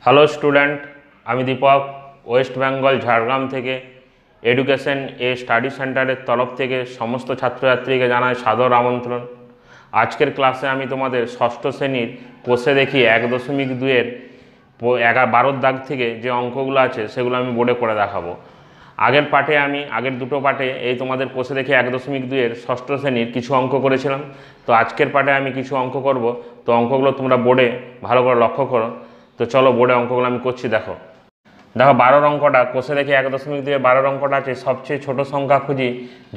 Hello student, আমি Dipak West Bengal Jhargram থেকে education study সেন্টারের তরফ থেকে সমস্ত ছাত্রছাত্রীকে জানাই সাদর আমন্ত্রণ। আজকের ক্লাসে আমি তোমাদের ষষ্ঠ শ্রেণীর কোষে দেখি 1.2-এর 12 দাগ থেকে যে অঙ্কগুলো আছে সেগুলো আমি বোর্ডে করে দেখাবো। আগের দুটো পার্টে এই তোমাদের কোষে দেখি 1.2-এর ষষ্ঠ শ্রেণীর কিছু অঙ্ক করেছিলাম। তো আজকের পার্টে আমি কিছু অঙ্ক করব। তো অঙ্কগুলো তোমরা বোর্ডে ভালো করে লক্ষ্য করো। তো চলো বোর্ডে অঙ্কগুলো আমি করছি। দেখো 12 অঙ্কটা কোষে দেখি 1.2-এর 12 অঙ্কটা আছে সবচেয়ে ছোট সংখ্যা খুঁজি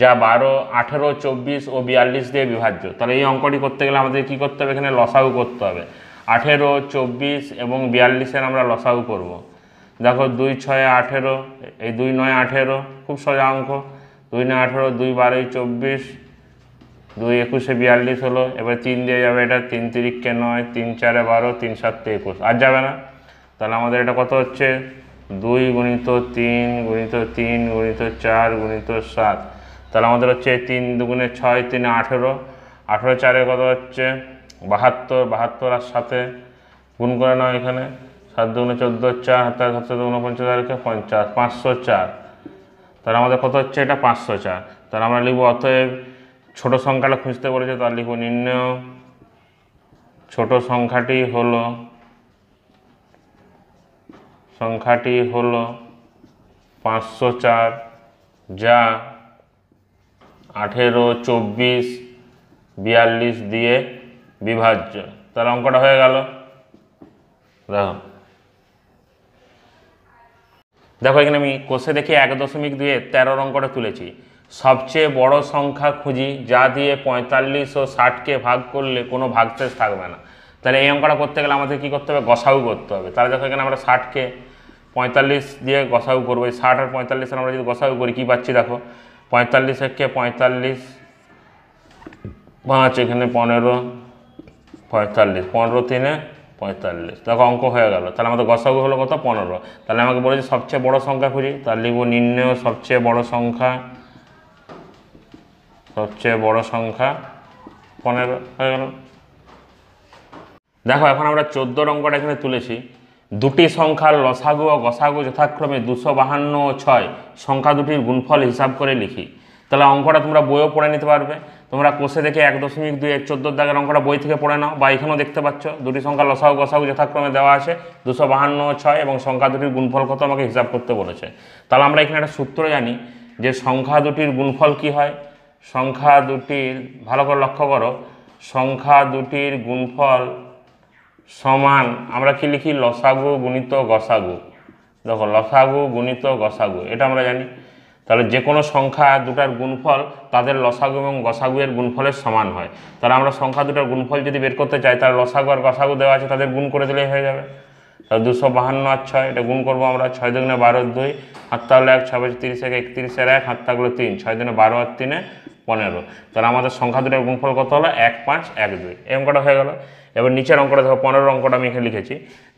যা 12, 18, 24 ও 42 দিয়ে বিভাজ্য। তাহলে এই অঙ্কটি করতে গেলে আমাদের কি করতে হবে? এখানে লসাগু করতে হবে। 18, 24 এবং 42-এর আমরা লসাগু করব। দেখো 2 6 18, এই 2 9 18, খুব সোজা অঙ্ক। 2 9 18, 2 12 24, 2 21 42 হলো। এবার 3 দিয়ে যাবে, এটা 3 3 9, 3 4 12, 3 7 21, আর যাবে না। তাহলে আমাদের এটা কত হচ্ছে? 2 × 3 × 3 × 4 × 7। তাহলে আমাদের হচ্ছে 3 2 6, 3 18, 18 4 কত হচ্ছে? 72, 72 আর সাথে গুণ করে নাও এখানে। 7 2 14, 4 7 7 49, 50, 504। তাহলে আমাদের কত হচ্ছে? এটা 504। তাহলে আমরা লিখব অতএব ছোট সংখ্যাটা খুঁজতে বলেছে, তার লিখব নির্ণয় ছোট সংখ্যাটি হলো 504 যা 18, 24, 42 দিয়ে বিভাজ্য। তাহলে অঙ্কটা হয়ে গেল। দেখো এখানে আমি কোষে দেখি 1.2-এর 13 অঙ্কটা তুলেছি। সবচেয়ে বড় সংখ্যা খুঁজি যা দিয়ে 45 ও 60কে ভাগ করলে কোনো ভাগশেষ থাকবে না। তাহলে এই অঙ্কটা করতে গেলে আমাদের কী করতে হবে? গসাগু করতে হবে। তাহলে দেখো এখানে আমরা 60কে 45 দিয়ে গসাগু করবো। এই 60 আর 45-এর আমরা যদি গসাগু করি কী পাচ্ছি? দেখো 45 একে 45, 5 এখানে 15, 45, 15 3 45। দেখো অঙ্ক হয়ে গেল। তাহলে আমাদের গসাগু হলো কত? 15। তাহলে আমাকে বলেছে সবচেয়ে বড় সংখ্যা খুঁজি, তার লিখব নির্ণয় সবচেয়ে বড় সংখ্যা 15 হয়ে গেল। দেখো এখন আমরা 14 অঙ্কটা এখানে তুলেছি। দুটি সংখ্যার লসাগু ও গসাগু যথাক্রমে 252 ও 6 সংখ্যা দুটির গুণফল হিসাব করে লিখি। তাহলে অঙ্কটা তোমরা বইও পড়ে নিতে পারবে। তোমরা কোষে দেখে 1.2-এর 14 দাগের অঙ্কটা বই থেকে পড়ে নাও, বা এখানেও দেখতে পাচ্ছ দুটি সংখ্যার লসাগু গসাগু যথাক্রমে দেওয়া আছে 252 ও 6 এবং সংখ্যা দুটির গুণফল কত আমাকে হিসাব করতে বলেছে। তাহলে আমরা এখানে একটা সূত্র জানি যে সংখ্যা দুটির গুণফল কি হয়। সংখ্যা দুটির, ভালো করে লক্ষ্য করো, সংখ্যা দুটির গুণফল সমান আমরা কি লিখি? লসাগু গুণিত গসাগু। দেখো লসাগু গুণিত গসাগু এটা আমরা জানি। তাহলে যে কোনো সংখ্যা দুটার গুণফল তাদের লসাগু এবং গসাগু এর গুণফলের সমান হয়। তাহলে আমরা সংখ্যা দুটার গুণফল যদি বের করতে চাই তাহলে লসাগু আর গসাগু দেওয়া আছে, তাদের গুণ করে দিলেই হয়ে যাবে। তাহলে 252 আর 6 এটা গুণ করবো আমরা। 6 2 12 2, হাত তাহলে 1, 6 30 31 এর 1, হাত থাকলো 3, 6 12 আর 3 15। তাহলে আমাদের সংখ্যা দুটার গুণফল কত হলো? 1 5 1 2। এই অঙ্কটা হয়ে গেল। এবার নিচের অঙ্কটা দেখো, 15 অঙ্কটা আমি এখানে লিখেছি।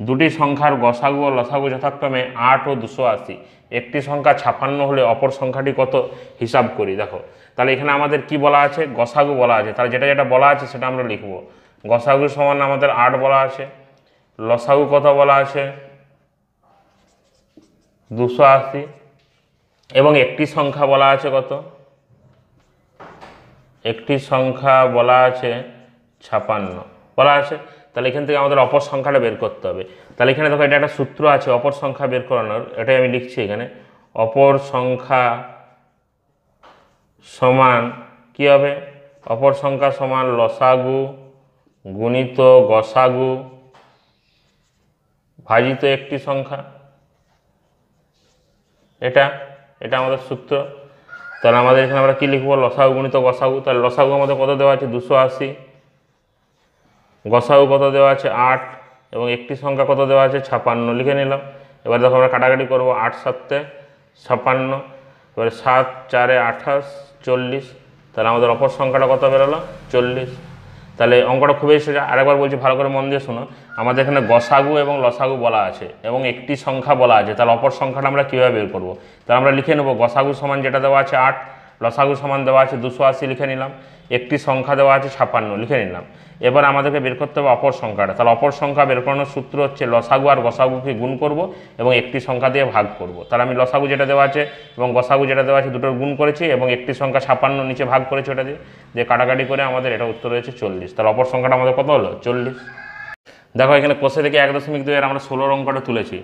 দুটি সংখ্যার গসাগু ও লসাগু যথাক্রমে 8 ও 280। একটি সংখ্যা 56 হলে অপর সংখ্যাটি কত হিসাব করি। দেখো তাহলে এখানে আমাদের কি বলা আছে? গসাগু বলা আছে। তাহলে যেটা যেটা বলা আছে সেটা আমরা লিখব। গসাগু সমান আমাদের 8 বলা আছে, লসাগু কত বলা আছে? 280, এবং একটি সংখ্যা বলা আছে কত? একটি সংখ্যা বলা আছে 56 বলা আছে। তাহলে এখান থেকে আমাদের অপর সংখ্যাটা বের করতে হবে। তাহলে এখানে দেখো এটা একটা সূত্র আছে অপর সংখ্যা বের করানোর, এটাই আমি লিখছি এখানে। অপর সংখ্যা সমান কি হবে? অপর সংখ্যা সমান লসাগু গুণিত গসাগু ভাজিত একটি সংখ্যা। এটা আমাদের সূত্র। তাহলে আমাদের এখানে আমরা কি লিখবো? লসাগু গুণিত গসাগু। তাহলে লসাগু আমাদের কত দেওয়া আছে? 280, গসাগু কত দেওয়া আছে? 8, এবং একটি সংখ্যা কত দেওয়া আছে? 56 লিখে নিলাম। এবার দেখো আমরা কাটাকাটি করবো। 8 7 56, এবারে 7 4 28 40। তাহলে আমাদের অপর সংখ্যাটা কত বেরোলো? 40। তাহলে অঙ্কটা খুবই সোজা। আরেকবার বলছি, ভালো করে মন দিয়ে শোনো। আমাদের এখানে গসাগু এবং লসাগু বলা আছে এবং একটি সংখ্যা বলা আছে। তাহলে অপর সংখ্যাটা আমরা কীভাবে বের করবো? তাহলে আমরা লিখে নেবো গসাগু সমান যেটা দেওয়া আছে 8, লসাগু সমান দেওয়া আছে 280 লিখে নিলাম। একটি সংখ্যা দেওয়া আছে 56, লিখে নিলাম। এবার আমাদেরকে বের করতে হবে অপর সংখ্যাটা। তাহলে অপর সংখ্যা বের করানোর সূত্র হচ্ছে লসাগু আর গসাগুকে গুণ করব এবং একটি সংখ্যা দিয়ে ভাগ করব। তাহলে আমি লসাগু যেটা দেওয়া আছে এবং গসাগু যেটা দেওয়া আছে দুটোর গুণ করেছি এবং একটি সংখ্যা 56 নিচে ভাগ করেছি, ওটা দিয়ে কাটাকাটি করে আমাদের এটা উত্তর হয়েছে 40। তাহলে অপর সংখ্যাটা আমাদের কত হলো? 40। দেখো এখানে কোষে থেকে 1.2 এর আমরা 16 অঙ্কটা তুলেছি।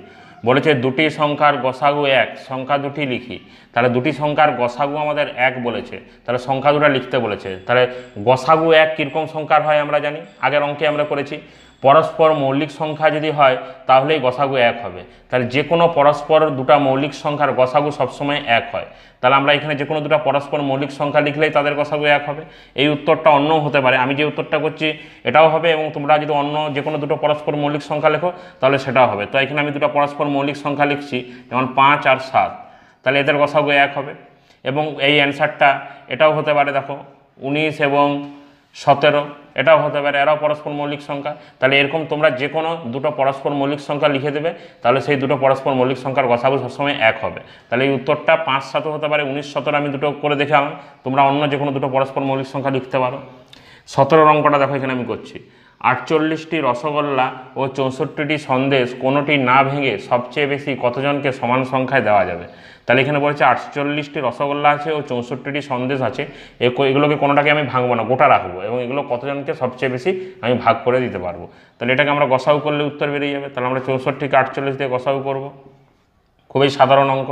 বলেছে দুটি সংখ্যার গসাগু 1, সংখ্যা দুটি লিখি। তাহলে দুটি সংখ্যার গসাগু আমাদের 1 বলেছে, তাহলে সংখ্যা দুটো লিখতে বলেছে। তাহলে গসাগু 1 কীরকম সংখ্যার হয় আমরা জানি, আগের অঙ্কে আমরা করেছি। পরস্পর মৌলিক সংখ্যা যদি হয় তাহলেই গসাগু 1 হবে। তাহলে যে কোনো পরস্পর দুটা মৌলিক সংখ্যার গসাগু সবসময় 1 হয়। তাহলে আমরা এখানে যে কোনো দুটো পরস্পর মৌলিক সংখ্যা লিখলেই তাদের গসাগু 1 হবে। এই উত্তরটা অন্যও হতে পারে, আমি যে উত্তরটা করছি এটাও হবে, এবং তোমরা যদি অন্য যে কোনো দুটো পরস্পর মৌলিক সংখ্যা লেখো তাহলে সেটাও হবে। তো এখানে আমি দুটো পরস্পর মৌলিক সংখ্যা লিখছি, যেমন 5 আর 7, তাহলে এদের গসাগু 1 হবে। এবং এই অ্যান্সারটা এটাও হতে পারে, দেখো 19 এবং 17, এটাও হতে পারে, এরাও পরস্পর মৌলিক সংখ্যা। তাহলে এরকম তোমরা যে কোনো দুটো পরস্পর মৌলিক সংখ্যা লিখে দেবে, তাহলে সেই দুটো পরস্পর মৌলিক সংখ্যার গসাগু সবসময় 1 হবে। তাহলে এই উত্তরটা 5, 7 হতে পারে, 19, 17 আমি দুটো করে দেখালাম। তোমরা অন্য যে কোনো দুটো পরস্পর মৌলিক সংখ্যা লিখতে পারো। 17 অঙ্কটা দেখো এখানে আমি করছি। 48টি রসগোল্লা ও 64টি সন্দেশ কোনোটি না ভেঙে সবচেয়ে বেশি কতজনকে সমান সংখ্যায় দেওয়া যাবে? তাহলে এখানে বলেছে 48টি রসগোল্লা আছে ও 64টি সন্দেশ আছে, এগুলোকে কোনোটাকে আমি ভাঙবো না, গোটা রাখবো, এবং এগুলো কতজনকে সবচেয়ে বেশি আমি ভাগ করে দিতে পারবো। তাহলে এটাকে আমরা গসাগু করলে উত্তর বেরিয়ে যাবে। তাহলে আমরা 64কে 48 দিয়ে গসাগু করবো। খুবই সাধারণ অঙ্ক।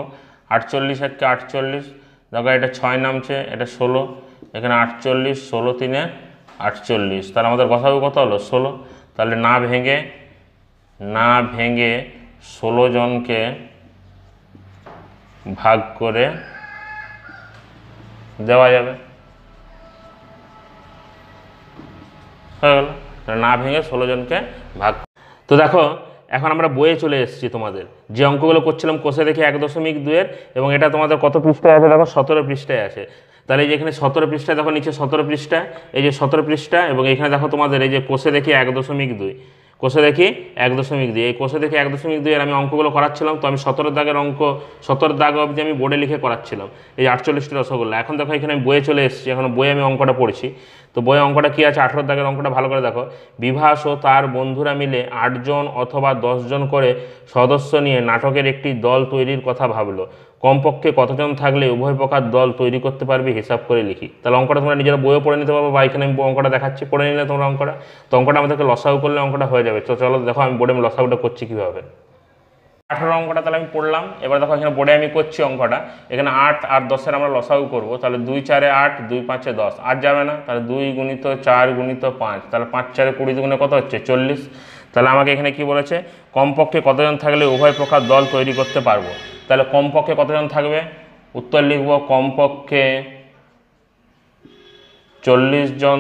48 1 48, দেখো এটা 6 নামছে, এটা 16, এখানে 48, 16 3 48, তাহলে আমাদের গসাগু কত হলো? 16। তাহলে না ভেঙে 16 জনকে ভাগ করে দেওয়া যাবে, হয়ে গেল। তাহলে না ভেঙে 16 জনকে ভাগ। তো দেখো এখন আমরা বইয়ে চলে এসেছি। তোমাদের যে অঙ্কগুলো করছিলাম কোষে দেখে 1.2 এর, এবং এটা তোমাদের কত পৃষ্ঠায় আছে? দেখো 17 পৃষ্ঠায় আছে। তাহলে এই যে এখানে 17 পৃষ্ঠায়, দেখো নিচে 17 পৃষ্ঠা, এই যে 17 পৃষ্ঠা, এবং এখানে দেখো তোমাদের এই যে কোষে দেখি 1.2, কোষে দেখি 1.2, এই কোষে দেখি 1.2 এর আমি অঙ্কগুলো করাচ্ছিলাম। তো আমি 17 দাগের অঙ্ক, 17 দাগ অবধি আমি বোর্ডে লিখে করাচ্ছিলাম এই 48টি রসগোল্লা। এখন দেখো এখানে আমি বইয়ে চলে এসেছি, এখন বইয়ে আমি অঙ্কটা পড়ছি। তো বইয়ে অঙ্কটা কী আছে? 18 দাগের অঙ্কটা ভালো করে দেখো। বিভাস ও তার বন্ধুরা মিলে 8 জন অথবা 10 জন করে সদস্য নিয়ে নাটকের একটি দল তৈরির কথা ভাবলো। কমপক্ষে কতজন থাকলে উভয় প্রকার দল তৈরি করতে পারবে হিসাব করে লিখি। তাহলে অঙ্কটা তোমরা নিজেরা বইও পড়ে নিতে পারবো, বা এখানে আমি অঙ্কটা দেখাচ্ছি, পড়ে নিলে তোমরা অঙ্কটা। তো অঙ্কটা আমাদেরকে লসাগু করলে অঙ্কটা হয়ে যাবে। তো চলো দেখো আমি বোর্ডে লসাগুটা করছি কীভাবে। 18 অঙ্কটা তাহলে আমি পড়লাম। এবার দেখো এখানে বোর্ডে আমি করছি অঙ্কটা। এখানে 8 আর 10-এর আমরা লসাগু করবো। তাহলে 2 4 8, 2 5 10, 8 যাবে না। তাহলে 2 × 4 × 5, তাহলে 5 4 20 দুগুণে কত হচ্ছে? 40। তাহলে আমাকে এখানে কি বলেছে? কমপক্ষে কতজন থাকলে উভয় প্রকার দল তৈরি করতে পারবো। তাহলে কমপক্ষে কতজন থাকবে? উত্তর লিখব কমপক্ষে 40 জন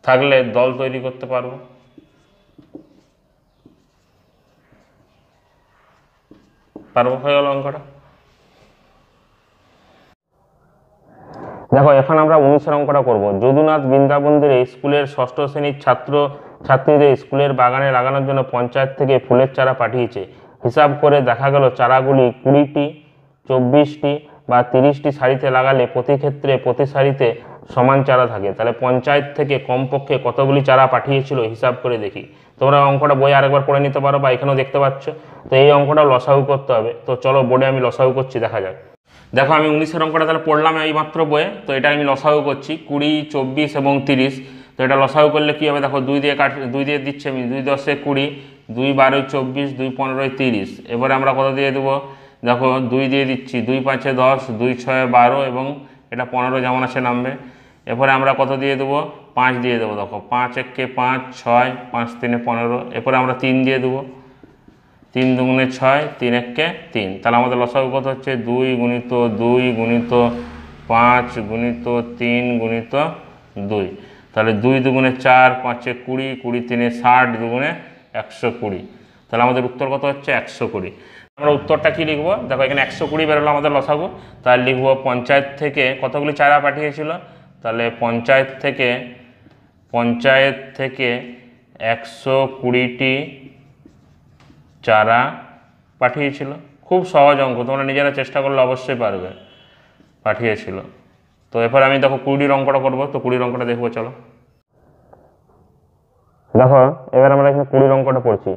থাকলে দল তৈরি করতে পারবো। হয়ে গেল অঙ্কটা। দেখো এখন আমরা 19 অঙ্কটা করবো। যদুনাথ বৃন্দাবন্দির স্কুলের 6ষ্ঠ শ্রেণীর ছাত্রীদের স্কুলের বাগানে লাগানোর জন্য পঞ্চায়েত থেকে ফুলের চারা পাঠিয়েছে। হিসাব করে দেখা গেল চারাগুলি 20টি, 24টি বা 30টি সারিতে লাগালে প্রতি ক্ষেত্রে প্রতি সারিতে সমান চারা থাকে। তাহলে পঞ্চায়েত থেকে কমপক্ষে কতগুলি চারা পাঠিয়েছিল হিসাব করে দেখি। তোমরা অঙ্কটা বই আরেকবার পড়ে নিতে পারো, বা এখানেও দেখতে পাচ্ছ। তো এই অঙ্কটাও লসাগু করতে হবে। তো চলো বোর্ডে আমি লসাগু করছি, দেখা যাক। দেখো আমি 19 অঙ্কটা তাহলে পড়লাম এই মাত্র বইয়ে। তো এটা আমি লসাগু করছি 20, 24 এবং 30। তো এটা লসাগু করলে কী হবে? দেখো 2 দিয়ে দিচ্ছি আমি। 2 10 20, 2 12 24, 2 15 30। এবারে আমরা কত দিয়ে দেবো? দেখো 2 দিয়ে দিচ্ছি, 2 5 10, 2 6 12, এবং এটা 15 যেমন আছে নামবে। এরপরে আমরা কত দিয়ে দেবো? 5 দিয়ে দেবো। দেখো 5 1 5, 6, 5 3 15। এরপরে আমরা 3 দিয়ে দেবো, 3 2 6, 3 1 3। তাহলে আমাদের লসাগু কত হচ্ছে? 2 × 2 × 5 × 3 × 2। তাহলে 2 2 4, 5 20, 20 3 60, 2 120। তাহলে আমাদের উত্তর কত হচ্ছে? 120। আমরা উত্তরটা কি লিখবো? দেখো এখানে 120 বেরোলো আমাদের লসাগু। তাহলে লিখবো পঞ্চায়েত থেকে কতগুলি চারা পাঠিয়েছিল। তাহলে পঞ্চায়েত থেকে 120টি চারা পাঠিয়েছিল। খুব সহজ অঙ্ক, তোমরা নিজেরা চেষ্টা করলে অবশ্যই পারবে। পাঠিয়েছিল। তো এরপর আমি দেখো 20 অঙ্কটা করবো, তো 20 অঙ্কটা দেখবো, চলো। দেখো এবার আমরা এখানে 20 অঙ্কটা পড়ছি।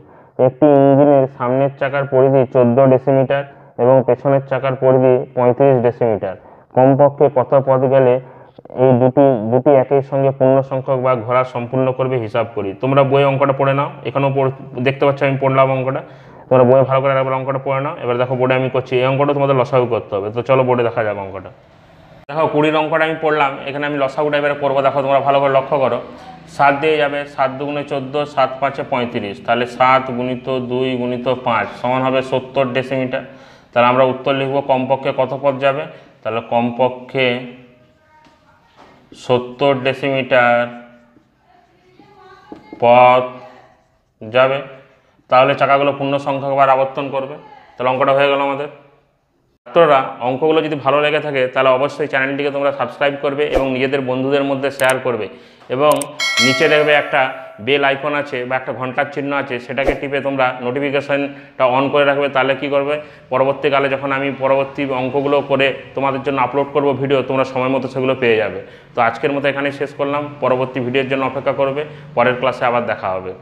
একটি ইঞ্জিনের সামনের চাকার পরিধি 14 ডেসিমিটার এবং পেছনের চাকার পরিধি 35 ডেসিমিটার। কমপক্ষে কত পথ গেলে এই দুটি একই সঙ্গে পূর্ণ সংখ্যক বা ঘোরা সম্পূর্ণ করবে হিসাব করি। তোমরা বই অঙ্কটা পড়ে নাও, এখানেও দেখতে পাচ্ছ আমি পড়লাম অঙ্কটা, তোমরা বইয়ে ভালো করে একবার অঙ্কটা পড়ে নাও। এবার দেখো বোর্ডে আমি করছি, এই অঙ্কটা তোমাদের লসাগু করতে হবে। তো চলো বোর্ডে দেখা যাক অঙ্কটা। দেখো 20 অঙ্কটা আমি পড়লাম, এখানে আমি লসাগুটা এবারে করবো। দেখো তোমরা ভালো করে লক্ষ্য করো, 7 দিয়ে যাবে, 7 দুগুণে 14, 7 পাঁচে 35, তাহলে 7 গুণিত 2 গুণিত 5 সমান হবে 70 ডেসিমিটার। তাহলে আমরা উত্তর লিখবো কমপক্ষে কত পথ যাবে, তাহলে কমপক্ষে 70 ডেসিমিটার পথ যাবে। তাহলে চাকাগুলো পূর্ণ সংখ্যকবার আবর্তন করবে। তাহলে অঙ্কটা হয়ে গেল আমাদের। ছাত্ররা অঙ্কগুলো যদি ভালো লেগে থাকে তাহলে অবশ্যই চ্যানেলটিকে তোমরা সাবস্ক্রাইব করবে এবং নিজেদের বন্ধুদের মধ্যে শেয়ার করবে, এবং নিচে দেখবে একটা বেল আইকন আছে বা একটা ঘন্টার চিহ্ন আছে, সেটাকে টিপে তোমরা নোটিফিকেশানটা অন করে রাখবে। তাহলে কি করবে, পরবর্তীকালে যখন আমি পরবর্তী অঙ্কগুলো করে তোমাদের জন্য আপলোড করব ভিডিও, তোমরা সময় মতো সেগুলো পেয়ে যাবে। তো আজকের মতো এখানেই শেষ করলাম, পরবর্তী ভিডিওর জন্য অপেক্ষা করবে, পরের ক্লাসে আবার দেখা হবে।